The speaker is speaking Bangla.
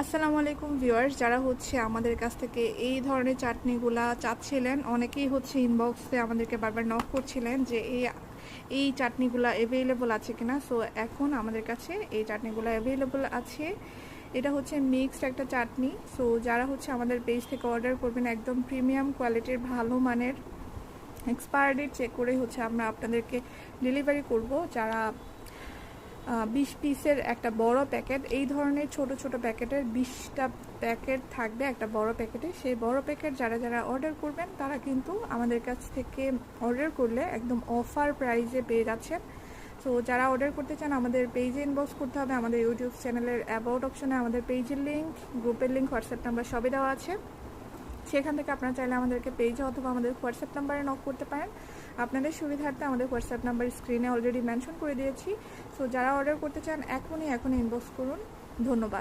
আসসালামু আলাইকুম ভিউয়ার্স, যারা হচ্ছে আমাদের কাছ থেকে এই ধরনের চাটনিগুলা চাচ্ছিলেন, অনেকেই হচ্ছে ইনবক্সে আমাদেরকে বারবার নক করছিলেন যে এই চাটনিগুলা অ্যাভেলেবল আছে কিনা। সো এখন আমাদের কাছে এই চাটনিগুলো অ্যাভেলেবল আছে। এটা হচ্ছে মিক্সড একটা চাটনি। সো যারা হচ্ছে আমাদের পেজ থেকে অর্ডার করবেন, একদম প্রিমিয়াম কোয়ালিটির ভালো মানের এক্সপায়ার ডেট চেক করে হচ্ছে আমরা আপনাদেরকে ডেলিভারি করব। যারা 20 পিসের একটা বড় প্যাকেট, এই ধরনের ছোট ছোট প্যাকেটের 20টা প্যাকেট থাকবে একটা বড় প্যাকেটে। সেই বড় প্যাকেট যারা যারা অর্ডার করবেন তারা কিন্তু আমাদের কাছ থেকে অর্ডার করলে একদম অফার প্রাইসে পেয়ে যাচ্ছেন। সো যারা অর্ডার করতে চান আমাদের পেজে ইনবক্স করতে হবে। আমাদের ইউটিউব চ্যানেলের অ্যাবাউট অপশনে আমাদের পেজের লিঙ্ক, গ্রুপের লিঙ্ক, হোয়াটসঅ্যাপ নাম্বার সবই দেওয়া আছে। সেখান থেকে আপনারা চাইলে আমাদেরকে পেজে অথবা আমাদের হোয়াটসঅ্যাপ নাম্বারে নক করতে পারেন। আপনাদের সুবিধার্থে আমাদের হোয়াটসঅ্যাপ নাম্বার স্ক্রিনে অলরেডি মেনশন করে দিয়েছি। সো যারা অর্ডার করতে চান এখনই ইনবক্স করুন। ধন্যবাদ।